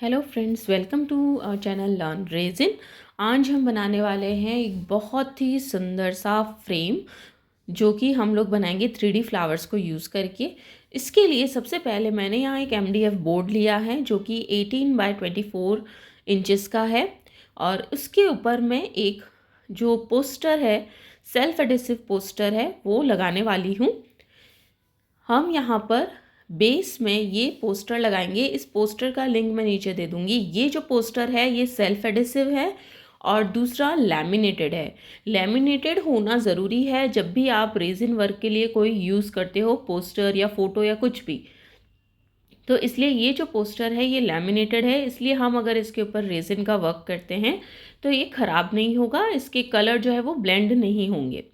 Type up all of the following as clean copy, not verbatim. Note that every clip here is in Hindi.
Hello friends, welcome to channel learn रेजिन। आज हम बनाने वाले हैं एक बहुत ही सुंदर सा फ्रेम जो कि हम लोग बनाएंगे 3D फ्लावर्स को यूज़ करके। इसके लिए सबसे पहले मैंने यहाँ एक MDF बोर्ड लिया है जो कि 18x24 इंचेस का है और उसके ऊपर मैं एक जो पोस्टर है, सेल्फ एडेसिव पोस्टर है, वो लगाने वाली हूँ। हम यहाँ पर बेस में ये पोस्टर लगाएंगे। इस पोस्टर का लिंक मैं नीचे दे दूँगी। ये जो पोस्टर है ये सेल्फ एडेसिव है और दूसरा लैमिनेटेड है। लैमिनेटेड होना ज़रूरी है जब भी आप रेजिन वर्क के लिए कोई यूज़ करते हो, पोस्टर या फ़ोटो या कुछ भी। तो इसलिए ये जो पोस्टर है ये लैमिनेटेड है, इसलिए हम अगर इसके ऊपर रेजिन का वर्क करते हैं तो ये ख़राब नहीं होगा, इसके कलर जो है वो ब्लेंड नहीं होंगे।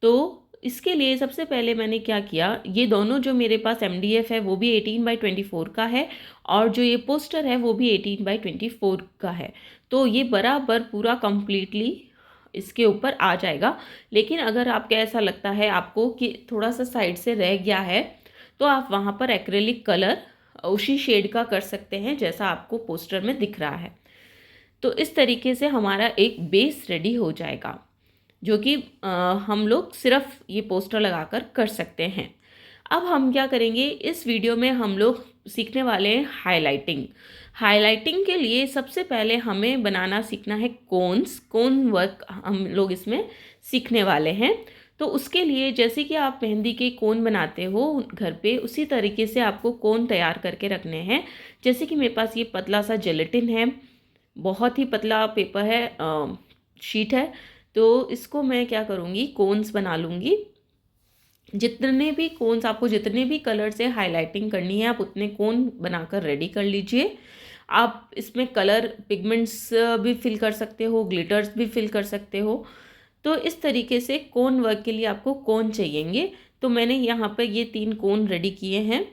तो इसके लिए सबसे पहले मैंने क्या किया, ये दोनों जो मेरे पास MDF है वो भी 18x24 का है और जो ये पोस्टर है वो भी 18x24 का है। तो ये बराबर पूरा कंप्लीटली इसके ऊपर आ जाएगा। लेकिन अगर आपको ऐसा लगता है आपको कि थोड़ा सा साइड से रह गया है तो आप वहाँ पर एक्रेलिक कलर उसी शेड का कर सकते हैं जैसा आपको पोस्टर में दिख रहा है। तो इस तरीके से हमारा एक बेस रेडी हो जाएगा जो कि हम लोग सिर्फ ये पोस्टर लगाकर कर सकते हैं। अब हम क्या करेंगे, इस वीडियो में हम लोग सीखने वाले हैं हाइलाइटिंग। हाइलाइटिंग के लिए सबसे पहले हमें बनाना सीखना है कोन वर्क हम लोग इसमें सीखने वाले हैं। तो उसके लिए जैसे कि आप मेहंदी के कोन बनाते हो घर पे, उसी तरीके से आपको कोन तैयार करके रखने हैं। जैसे कि मेरे पास ये पतला सा जेलेटिन है, बहुत ही पतला पेपर है, शीट है। तो इसको मैं क्या करूँगी, कोन्स बना लूँगी। जितने भी कोन्स आपको जितने भी कलर से हाइलाइटिंग करनी है आप उतने कोन बनाकर रेडी कर लीजिए। आप इसमें कलर पिगमेंट्स भी फिल कर सकते हो, ग्लिटर्स भी फिल कर सकते हो। तो इस तरीके से कोन वर्क के लिए आपको कोन चाहिएंगे। तो मैंने यहाँ पर ये 3 कोन रेडी किए हैं।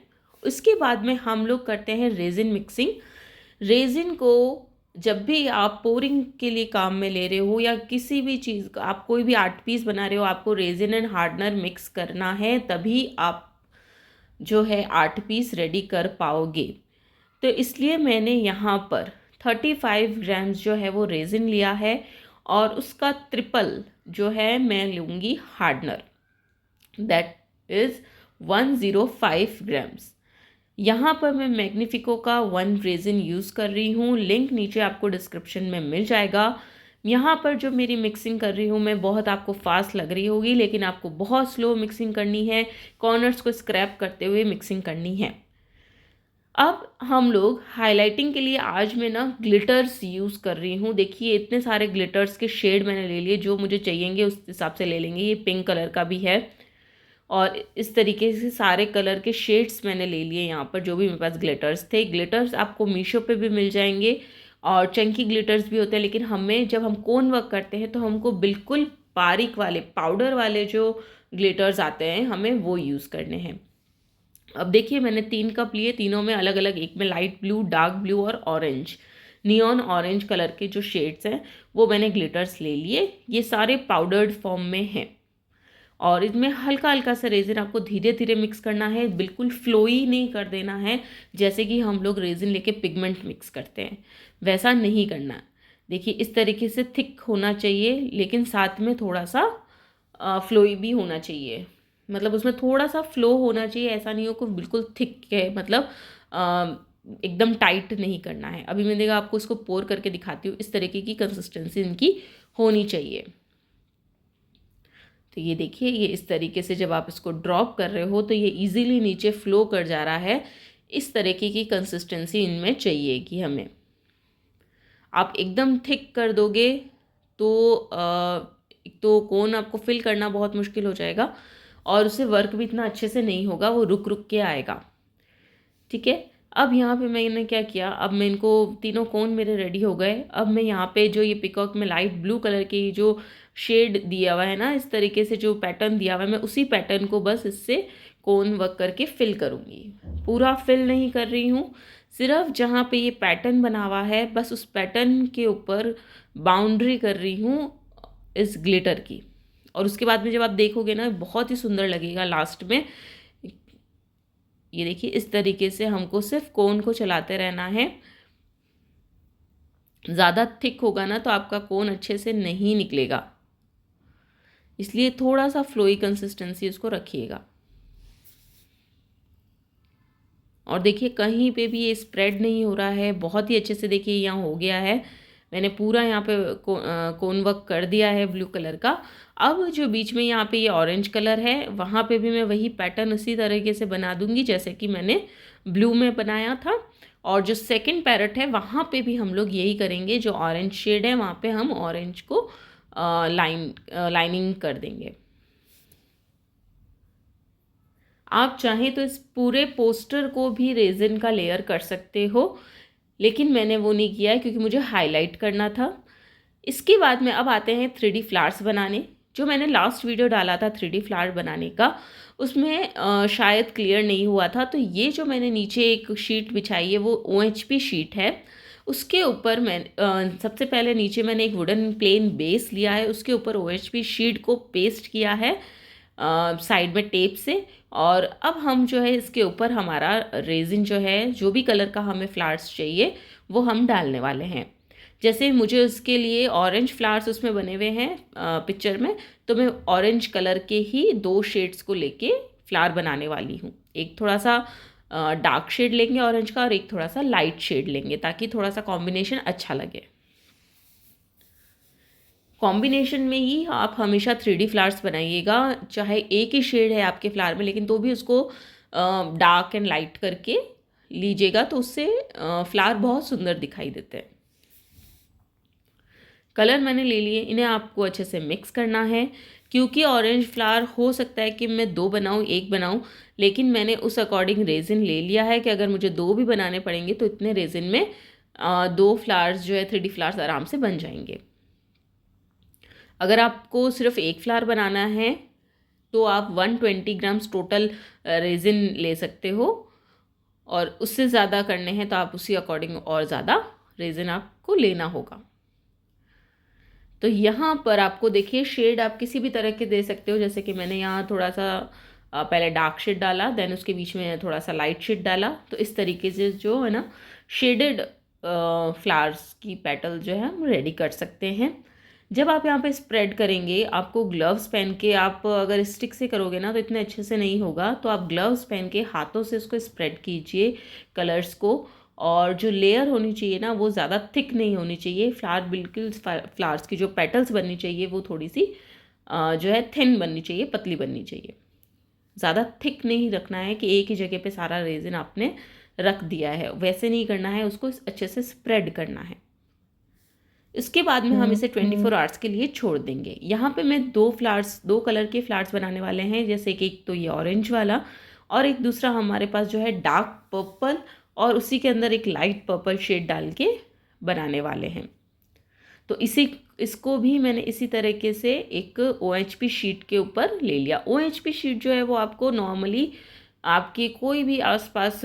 उसके बाद में हम लोग करते हैं रेजिन मिक्सिंग। रेजिन को जब भी आप पोरिंग के लिए काम में ले रहे हो या किसी भी चीज़ का आप कोई भी आर्ट पीस बना रहे हो, आपको रेजिन एंड हार्डनर मिक्स करना है, तभी आप जो है आर्ट पीस रेडी कर पाओगे। तो इसलिए मैंने यहाँ पर 35 ग्राम्स जो है वो रेजिन लिया है और उसका ट्रिपल जो है मैं लूँगी हार्डनर, दैट इज़ 105 ग्राम्स। यहाँ पर मैं मैग्निफिको का 1 रेजिन यूज़ कर रही हूँ, लिंक नीचे आपको डिस्क्रिप्शन में मिल जाएगा। यहाँ पर जो मेरी मिक्सिंग कर रही हूँ मैं, बहुत आपको फास्ट लग रही होगी लेकिन आपको बहुत स्लो मिक्सिंग करनी है, कॉर्नर्स को स्क्रैप करते हुए मिक्सिंग करनी है। अब हम लोग हाइलाइटिंग के लिए आज मैं ना ग्लिटर्स यूज़ कर रही हूँ। देखिए इतने सारे ग्लिटर्स के शेड मैंने ले लिए, जो मुझे चाहिएंगे उस हिसाब से ले लेंगे। ये पिंक कलर का भी है और इस तरीके से सारे कलर के शेड्स मैंने ले लिए यहाँ पर, जो भी मेरे पास ग्लिटर्स थे। ग्लिटर्स आपको मीशो पे भी मिल जाएंगे और चंकी ग्लिटर्स भी होते हैं, लेकिन हमें जब हम कोन वर्क करते हैं तो हमको बिल्कुल बारीक वाले पाउडर वाले जो ग्लिटर्स आते हैं हमें वो यूज़ करने हैं। अब देखिए मैंने 3 कप लिए, तीनों में अलग अलग, एक में लाइट ब्लू, डार्क ब्लू और ऑरेंज, नियॉन ऑरेंज कलर के जो शेड्स हैं वो मैंने ग्लिटर्स ले लिए। ये सारे पाउडर्ड फॉर्म में हैं और इसमें हल्का हल्का सा रेजिन आपको धीरे धीरे मिक्स करना है, बिल्कुल फ्लोई नहीं कर देना है। जैसे कि हम लोग रेजिन लेके पिगमेंट मिक्स करते हैं वैसा नहीं करना। देखिए इस तरीके से थिक होना चाहिए, लेकिन साथ में थोड़ा सा फ्लोई भी होना चाहिए, मतलब उसमें थोड़ा सा फ्लो होना चाहिए। ऐसा नहीं हो कि बिल्कुल थिक है, मतलब एकदम टाइट नहीं करना है। अभी मैं देखा आपको इसको पोर करके दिखाती हूँ, इस तरीके की कंसिस्टेंसी इनकी होनी चाहिए। तो ये देखिए, ये इस तरीके से जब आप इसको ड्रॉप कर रहे हो तो ये इजीली नीचे फ्लो कर जा रहा है। इस तरीके की कंसिस्टेंसी इनमें चाहिए कि हमें। आप एकदम थिक कर दोगे तो एक तो कोन आपको फिल करना बहुत मुश्किल हो जाएगा और उससे वर्क भी इतना अच्छे से नहीं होगा, वो रुक रुक के आएगा। ठीक है, अब यहाँ पे मैंने क्या किया, अब मैं इनको तीनों कोन मेरे रेडी हो गए। अब मैं यहाँ पे जो ये पिकॉक में लाइट ब्लू कलर की जो शेड दिया हुआ है ना, इस तरीके से जो पैटर्न दिया हुआ है, मैं उसी पैटर्न को बस इससे कोन वर्क करके फिल करूँगी। पूरा फिल नहीं कर रही हूँ, सिर्फ जहाँ पे ये पैटर्न बना हुआ है बस उस पैटर्न के ऊपर बाउंड्री कर रही हूँ इस ग्लिटर की। और उसके बाद में जब आप देखोगे ना बहुत ही सुंदर लगेगा लास्ट में। ये देखिए इस तरीके से हमको सिर्फ कोन को चलाते रहना है ज़्यादा थिक होगा ना तो आपका कोन अच्छे से नहीं निकलेगा, इसलिए थोड़ा सा फ्लोई कंसिस्टेंसी उसको रखिएगा। और देखिए कहीं पे भी ये स्प्रेड नहीं हो रहा है, बहुत ही अच्छे से देखिए यहाँ हो गया है। मैंने पूरा यहाँ पे कोन वर्क कर दिया है ब्लू कलर का। अब जो बीच में यहाँ पे ये ऑरेंज कलर है, वहाँ पे भी मैं वही पैटर्न उसी तरीके से बना दूंगी जैसे कि मैंने ब्लू में बनाया था। और जो सेकंड पैरट है वहाँ पे भी हम लोग यही करेंगे, जो ऑरेंज शेड है वहाँ पे हम ऑरेंज को लाइनिंग कर देंगे। आप चाहें तो इस पूरे पोस्टर को भी रेजिन का लेयर कर सकते हो, लेकिन मैंने वो नहीं किया है क्योंकि मुझे हाईलाइट करना था। इसके बाद में अब आते हैं 3D फ्लावर्स बनाने। जो मैंने लास्ट वीडियो डाला था 3D फ्लावर बनाने का, उसमें शायद क्लियर नहीं हुआ था, तो ये जो मैंने नीचे एक शीट बिछाई है वो OHP शीट है। उसके ऊपर मैं सबसे पहले नीचे मैंने एक वुडन प्लेन बेस लिया है, उसके ऊपर OHP शीट को पेस्ट किया है साइड में टेप से। और अब हम जो है इसके ऊपर हमारा रेजिन जो है, जो भी कलर का हमें फ्लावर्स चाहिए वो हम डालने वाले हैं। जैसे मुझे उसके लिए ऑरेंज फ्लावर्स उसमें बने हुए हैं पिक्चर में, तो मैं ऑरेंज कलर के ही 2 शेड्स को लेके फ्लावर बनाने वाली हूँ। एक थोड़ा सा डार्क शेड लेंगे ऑरेंज का और एक थोड़ा सा लाइट शेड लेंगे, ताकि थोड़ा सा कॉम्बिनेशन अच्छा लगे। कॉम्बिनेशन में ही आप हमेशा 3D फ्लावर्स बनाइएगा, चाहे एक ही शेड है आपके फ्लावर में, लेकिन तो भी उसको डार्क एंड लाइट करके लीजिएगा, तो उससे फ्लावर बहुत सुंदर दिखाई देते हैं। कलर मैंने ले लिए, इन्हें आपको अच्छे से मिक्स करना है। क्योंकि ऑरेंज फ्लावर हो सकता है कि मैं 2 बनाऊँ 1 बनाऊँ, लेकिन मैंने उस अकॉर्डिंग रेजिन ले लिया है कि अगर मुझे 2 भी बनाने पड़ेंगे तो इतने रेजिन में 2 फ्लावर्स जो है 3D फ्लावर्स आराम से बन जाएंगे। अगर आपको सिर्फ एक फ्लावर बनाना है तो आप 120 ग्राम्स टोटल रेजिन ले सकते हो, और उससे ज़्यादा करने हैं तो आप उसी अकॉर्डिंग और ज़्यादा रेजिन आपको लेना होगा। तो यहाँ पर आपको देखिए शेड आप किसी भी तरह के दे सकते हो, जैसे कि मैंने यहाँ थोड़ा सा पहले डार्क शेड डाला, देन उसके बीच में थोड़ा सा लाइट शेड डाला। तो इस तरीके से जो है ना शेडेड फ्लावर्स की पेटल जो है हम रेडी कर सकते हैं। जब आप यहाँ पे स्प्रेड करेंगे, आपको ग्लव्स पहन के, आप अगर स्टिक से करोगे ना तो इतने अच्छे से नहीं होगा, तो आप ग्लव्स पहन के हाथों से उसको स्प्रेड कीजिए कलर्स को। और जो लेयर होनी चाहिए ना वो ज़्यादा थिक नहीं होनी चाहिए, फ्लावर बिल्कुल फ्लावर्स की जो पेटल्स बननी चाहिए वो थोड़ी सी जो है थिन बननी चाहिए, पतली बननी चाहिए। ज़्यादा थिक नहीं रखना है कि एक ही जगह पे सारा रेजिन आपने रख दिया है, वैसे नहीं करना है, उसको अच्छे से स्प्रेड करना है। इसके बाद में हम इसे 24 आवर्स के लिए छोड़ देंगे। यहाँ पे मैं 2 कलर के फ्लावर्स बनाने वाले हैं, जैसे कि एक तो ये ऑरेंज वाला और एक दूसरा हमारे पास जो है डार्क पर्पल, और उसी के अंदर एक लाइट पर्पल शेड डाल के बनाने वाले हैं। तो इसको भी मैंने इसी तरीके से एक OHP शीट के ऊपर ले लिया। OHP शीट जो है वो आपको नॉर्मली आपके कोई भी आसपास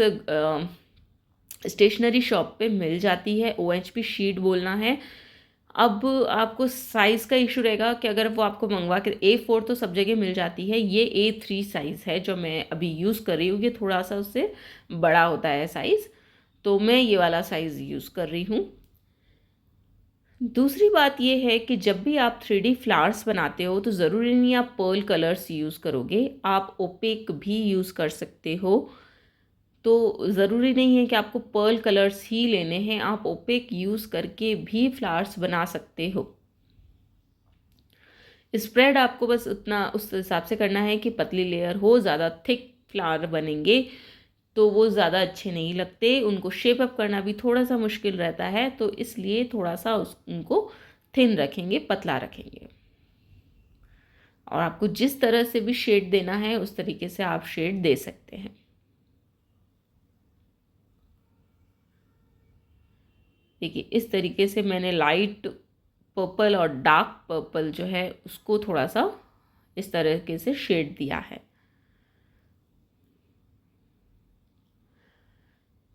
स्टेशनरी शॉप पे मिल जाती है। OHP शीट बोलना है। अब आपको साइज़ का इशू रहेगा कि अगर वो आपको मंगवा के A4 तो सब जगह मिल जाती है, ये A3 साइज़ है जो मैं अभी यूज़ कर रही हूँ। ये थोड़ा सा उससे बड़ा होता है साइज़, तो मैं ये वाला साइज़ यूज़ कर रही हूँ। दूसरी बात ये है कि जब भी आप 3D फ्लावर्स बनाते हो तो ज़रूरी नहीं आप पर्ल कलर्स यूज़ करोगे, आप ओपेक भी यूज़ कर सकते हो। तो ज़रूरी नहीं है कि आपको पर्ल कलर्स ही लेने हैं, आप ओपेक यूज़ करके भी फ्लावर्स बना सकते हो। स्प्रेड आपको बस उतना उस हिसाब से करना है कि पतली लेयर हो, ज़्यादा थिक फ्लावर बनेंगे तो वो ज़्यादा अच्छे नहीं लगते, उनको शेप अप करना भी थोड़ा सा मुश्किल रहता है, तो इसलिए थोड़ा सा उनको थिन रखेंगे, पतला रखेंगे। और आपको जिस तरह से भी शेड देना है उस तरीके से आप शेड दे सकते हैं। देखिए इस तरीके से मैंने लाइट पर्पल और डार्क पर्पल जो है उसको थोड़ा सा इस तरीके से शेड दिया है।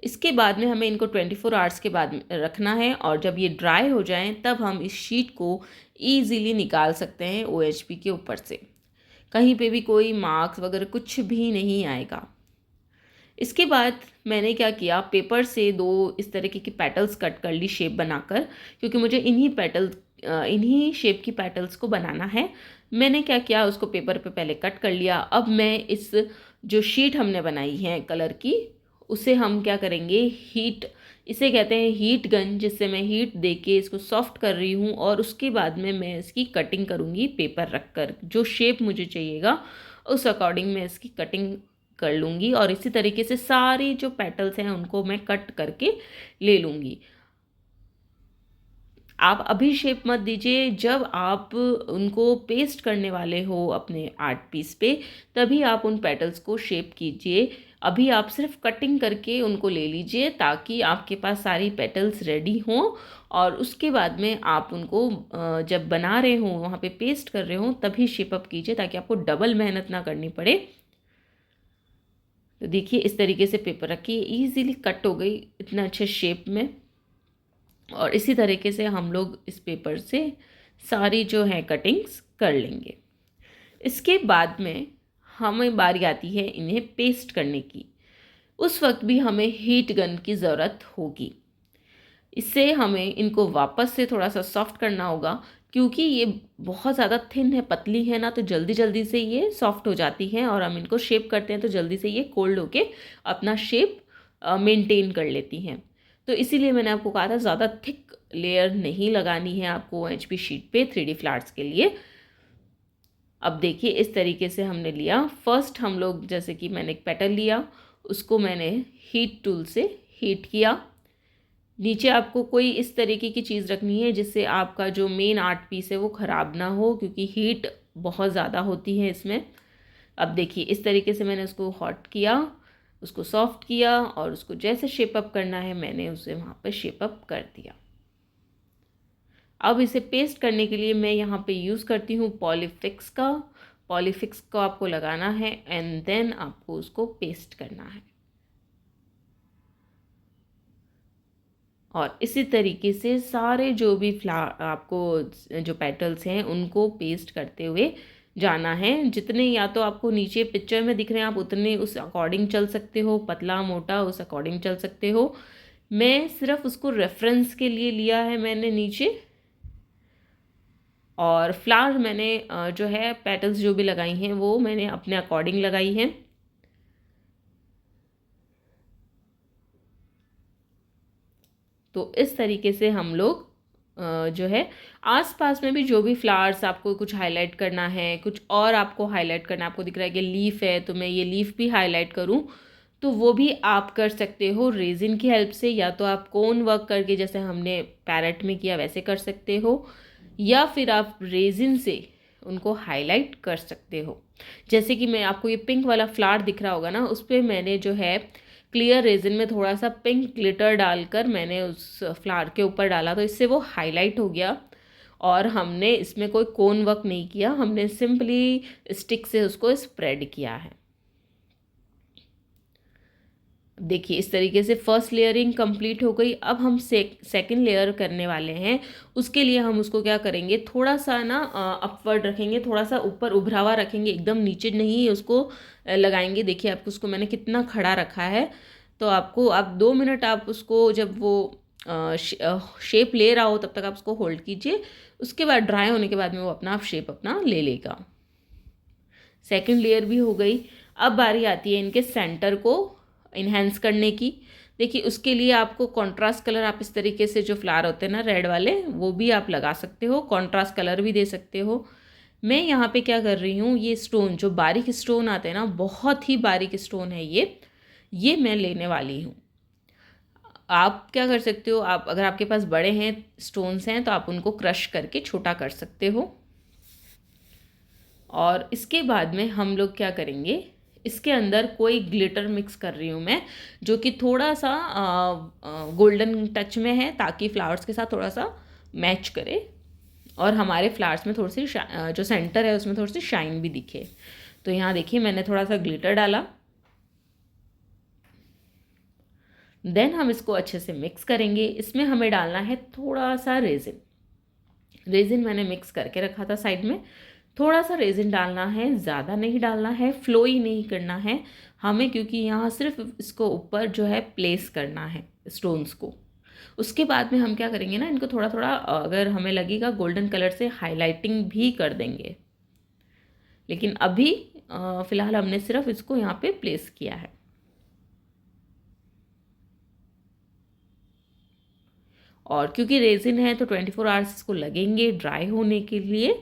इसके बाद में हमें इनको 24 आवर्स के बाद रखना है, और जब ये ड्राई हो जाएं तब हम इस शीट को ईज़िली निकाल सकते हैं OHP के ऊपर से। कहीं पे भी कोई मार्क्स वगैरह कुछ भी नहीं आएगा। इसके बाद मैंने क्या किया, पेपर से 2 इस तरीके की पेटल्स कट कर ली शेप बनाकर, क्योंकि मुझे इन्हीं शेप की पेटल्स को बनाना है। मैंने क्या किया, उसको पेपर पे पहले कट कर लिया। अब मैं इस जो शीट हमने बनाई है कलर की, उसे हम क्या करेंगे, इसे कहते हैं हीट गन, जिससे मैं हीट दे के इसको सॉफ्ट कर रही हूँ। और उसके बाद में मैं इसकी कटिंग करूँगी पेपर रख कर, जो शेप मुझे चाहिएगा उस अकॉर्डिंग मैं इसकी कटिंग कर लूँगी। और इसी तरीके से सारी जो पेटल्स हैं उनको मैं कट करके ले लूँगी। आप अभी शेप मत दीजिए, जब आप उनको पेस्ट करने वाले हो अपने आर्ट पीस पे, तभी आप उन पेटल्स को शेप कीजिए। अभी आप सिर्फ कटिंग करके उनको ले लीजिए, ताकि आपके पास सारी पेटल्स रेडी हों। और उसके बाद में आप उनको जब बना रहे हों, वहाँ पे पेस्ट कर रहे हों, तभी शेप अप कीजिए, ताकि आपको डबल मेहनत ना करनी पड़े। तो देखिए इस तरीके से पेपर रखिए, ईजीली कट हो गई इतना अच्छे शेप में। और इसी तरीके से हम लोग इस पेपर से सारी जो है कटिंग्स कर लेंगे। इसके बाद में हमें बारी आती है इन्हें पेस्ट करने की। उस वक्त भी हमें हीट गन की ज़रूरत होगी। इससे हमें इनको वापस से थोड़ा सा सॉफ्ट करना होगा, क्योंकि ये बहुत ज़्यादा थिन है, पतली है ना, तो जल्दी जल्दी से ये सॉफ्ट हो जाती हैं। और हम इनको शेप करते हैं तो जल्दी से ये कोल्ड होके अपना शेप मेंटेन कर लेती हैं। तो इसीलिए मैंने आपको कहा था ज़्यादा थिक लेयर नहीं लगानी है आपको OHP शीट पे 3D फ्लावर्स के लिए। अब देखिए इस तरीके से हमने लिया। फर्स्ट हम लोग, जैसे कि मैंने एक पेटल लिया, उसको मैंने हीट टूल से हीट किया। नीचे आपको कोई इस तरीके की चीज़ रखनी है जिससे आपका जो मेन आर्ट पीस है वो ख़राब ना हो, क्योंकि हीट बहुत ज़्यादा होती है इसमें। अब देखिए इस तरीके से मैंने उसको हॉट किया, उसको सॉफ्ट किया, और उसको जैसे शेप अप करना है मैंने उसे वहाँ पर शेप अप कर दिया। अब इसे पेस्ट करने के लिए मैं यहाँ पे यूज़ करती हूँ पॉलीफिक्स का। पॉलीफिक्स को आपको लगाना है एंड देन आपको उसको पेस्ट करना है। और इसी तरीके से सारे जो भी आपको जो पेटल्स हैं उनको पेस्ट करते हुए जाना है। जितने या तो आपको नीचे पिक्चर में दिख रहे हैं आप उतने उस अकॉर्डिंग चल सकते हो, पतला मोटा उस अकॉर्डिंग चल सकते हो। मैं सिर्फ उसको रेफरेंस के लिए लिया है मैंने नीचे। और फ्लावर मैंने जो है पेटल्स जो भी लगाई हैं वो मैंने अपने अकॉर्डिंग लगाई हैं। तो इस तरीके से हम लोग जो है आसपास में भी जो भी फ्लावर्स आपको कुछ हाईलाइट करना है, कुछ और आपको हाईलाइट करना है, आपको दिख रहा है कि लीफ है तो मैं ये लीफ भी हाईलाइट करूं, तो वो भी आप कर सकते हो रेजिन की हेल्प से। या तो आप कोन वर्क करके जैसे हमने पैरेट में किया वैसे कर सकते हो, या फिर आप रेजिन से उनको हाईलाइट कर सकते हो। जैसे कि मैं आपको ये पिंक वाला फ्लावर दिख रहा होगा ना, उस पर मैंने जो है क्लियर रेजिन में थोड़ा सा पिंक ग्लिटर डालकर मैंने उस फ्लावर के ऊपर डाला, तो इससे वो हाईलाइट हो गया। और हमने इसमें कोई कोन वर्क नहीं किया, हमने सिंपली स्टिक से उसको स्प्रेड किया है। देखिए इस तरीके से फर्स्ट लेयरिंग कंप्लीट हो गई। अब हम सेकंड लेयर करने वाले हैं। उसके लिए हम उसको क्या करेंगे, थोड़ा सा ना अपवर्ड रखेंगे, थोड़ा सा ऊपर उभरा हुआ रखेंगे, एकदम नीचे नहीं उसको लगाएंगे। देखिए आपको उसको मैंने कितना खड़ा रखा है। तो आपको आप 2 मिनट आप उसको, जब वो शेप ले रहा हो तब तक आप उसको होल्ड कीजिए। उसके बाद ड्राई होने के बाद में वो अपना आप शेप अपना ले लेगा। सेकंड लेयर भी हो गई। अब बारी आती है इनके सेंटर को इन्हेंस करने की। देखिए उसके लिए आपको कॉन्ट्रास्ट कलर, आप इस तरीके से जो फ्लावर होते हैं ना रेड वाले, वो भी आप लगा सकते हो, कॉन्ट्रास्ट कलर भी दे सकते हो। मैं यहाँ पे क्या कर रही हूँ, ये स्टोन जो बारीक स्टोन आते हैं ना, बहुत ही बारीक स्टोन है ये मैं लेने वाली हूँ। आप क्या कर सकते हो, आप अगर आपके पास बड़े हैं स्टोन्स हैं तो आप उनको क्रश करके छोटा कर सकते हो। और इसके बाद में हम लोग क्या करेंगे, इसके अंदर कोई ग्लिटर मिक्स कर रही हूँ मैं, जो कि थोड़ा सा गोल्डन टच में है, ताकि फ्लावर्स के साथ थोड़ा सा मैच करे और हमारे फ्लावर्स में थोड़ी सी जो सेंटर है उसमें थोड़ी सी शाइन भी दिखे। तो यहाँ देखिए मैंने थोड़ा सा ग्लिटर डाला। देन हम इसको अच्छे से मिक्स करेंगे। इसमें हमें डालना है थोड़ा सा रेजिन मैंने मिक्स करके रखा था साइड में। थोड़ा सा रेजिन डालना है, ज़्यादा नहीं डालना है, फ्लोई नहीं करना है, हमें क्योंकि यहाँ सिर्फ इसको ऊपर जो है प्लेस करना है स्टोन्स को। उसके बाद में हम क्या करेंगे ना, इनको थोड़ा थोड़ा अगर हमें लगेगा गोल्डन कलर से हाईलाइटिंग भी कर देंगे, लेकिन अभी फ़िलहाल हमने सिर्फ इसको यहाँ पे प्लेस किया है। और क्योंकि रेजिन है तो 24 आवर्स इसको लगेंगे ड्राई होने के लिए,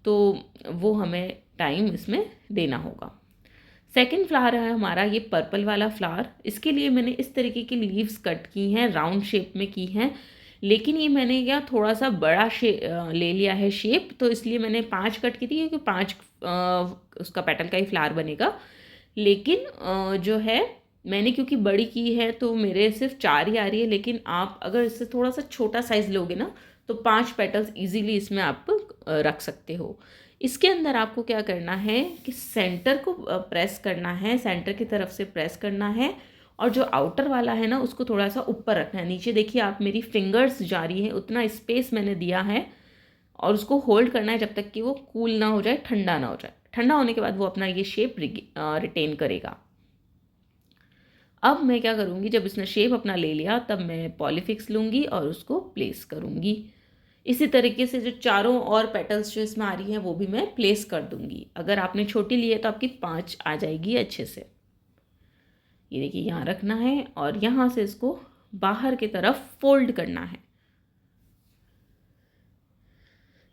तो वो हमें टाइम इसमें देना होगा। सेकंड फ्लावर है हमारा ये पर्पल वाला फ्लावर। इसके लिए मैंने इस तरीके की लीव्स कट की हैं, राउंड शेप में की हैं, लेकिन ये मैंने क्या थोड़ा सा बड़ा ले लिया है शेप, तो इसलिए मैंने 5 कट की थी क्योंकि 5 उसका पेटल का ही फ्लावर बनेगा। लेकिन जो है मैंने क्योंकि बड़ी की है तो मेरे सिर्फ 4 ही आ रही है, लेकिन आप अगर इससे थोड़ा सा छोटा साइज़ लोगे ना तो 5 पेटल्स ईजीली इसमें आप रख सकते हो। इसके अंदर आपको क्या करना है कि सेंटर को प्रेस करना है, सेंटर की तरफ से प्रेस करना है, और जो आउटर वाला है ना उसको थोड़ा सा ऊपर रखना है। नीचे देखिए आप मेरी फिंगर्स जा रही है, उतना स्पेस मैंने दिया है, और उसको होल्ड करना है जब तक कि वो कूल ना हो जाए, ठंडा ना हो जाए। ठंडा होने के बाद वो अपना ये शेप रिटेन करेगा। अब मैं क्या करूँगी, जब इसने शेप अपना ले लिया तब मैं पॉलीफिक्स लूँगी और उसको प्लेस करूँगी। इसी तरीके से जो चारों और पेटल्स जो इसमें आ रही हैं वो भी मैं प्लेस कर दूँगी। अगर आपने छोटी ली है तो आपकी 5 आ जाएगी अच्छे से। ये देखिए यहाँ रखना है और यहाँ से इसको बाहर की तरफ फोल्ड करना है।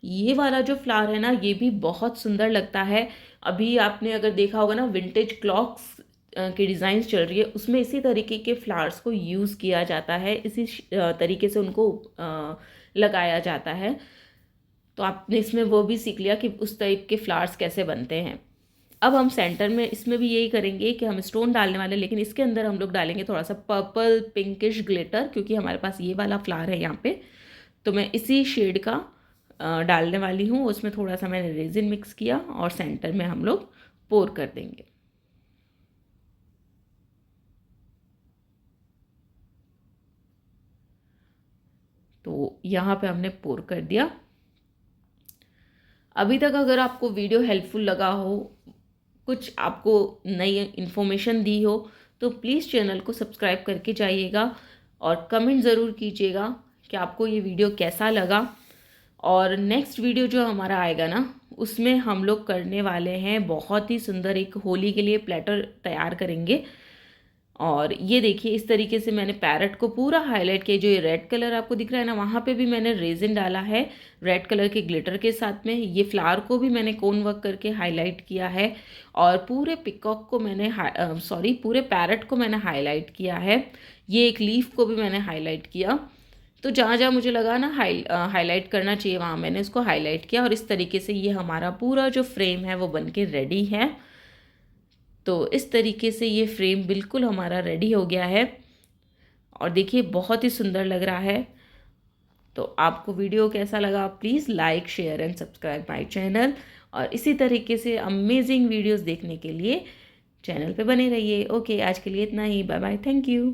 ये वाला जो फ्लावर है ना ये भी बहुत सुंदर लगता है। अभी आपने अगर देखा होगा ना विंटेज क्लॉक्स की डिज़ाइन चल रही है, उसमें इसी तरीके के फ्लावर्स को यूज़ किया जाता है, इसी तरीके से उनको लगाया जाता है। तो आपने इसमें वो भी सीख लिया कि उस टाइप के फ्लावर्स कैसे बनते हैं। अब हम सेंटर में इसमें भी यही करेंगे कि हम स्टोन डालने वाले, लेकिन इसके अंदर हम लोग डालेंगे थोड़ा सा पर्पल पिंकिश ग्लिटर, क्योंकि हमारे पास ये वाला फ्लावर है यहाँ पे। तो मैं इसी शेड का डालने वाली हूँ। उसमें थोड़ा सा मैंने रेजिन मिक्स किया और सेंटर में हम लोग पोर कर देंगे। तो यहाँ पे हमने पोर कर दिया। अभी तक अगर आपको वीडियो हेल्पफुल लगा हो, कुछ आपको नई इन्फॉर्मेशन दी हो, तो प्लीज़ चैनल को सब्सक्राइब करके जाइएगा और कमेंट ज़रूर कीजिएगा कि आपको ये वीडियो कैसा लगा। और नेक्स्ट वीडियो जो हमारा आएगा ना उसमें हम लोग करने वाले हैं बहुत ही सुंदर एक होली के लिए प्लेटर तैयार करेंगे। और ये देखिए इस तरीके से मैंने पैरट को पूरा हाईलाइट किया। जो ये रेड कलर आपको दिख रहा है ना वहाँ पे भी मैंने रेजिन डाला है रेड कलर के ग्लिटर के साथ में। ये फ्लावर को भी मैंने कोन वर्क करके हाईलाइट किया है, और पूरे पिकॉक को मैंने पूरे पैरट को मैंने हाईलाइट किया है। ये एक लीफ को भी मैंने हाईलाइट किया। तो जहाँ जहाँ मुझे लगा ना हाईलाइट करना चाहिए वहाँ मैंने इसको हाईलाइट किया, और इस तरीके से ये हमारा पूरा जो फ्रेम है वो बन के रेडी है। तो इस तरीके से ये फ्रेम बिल्कुल हमारा रेडी हो गया है, और देखिए बहुत ही सुंदर लग रहा है। तो आपको वीडियो कैसा लगा, please like share and subscribe my channel, और इसी तरीके से अमेजिंग वीडियोस देखने के लिए चैनल पे बने रहिए। ओके, आज के लिए इतना ही। Bye bye, thank you.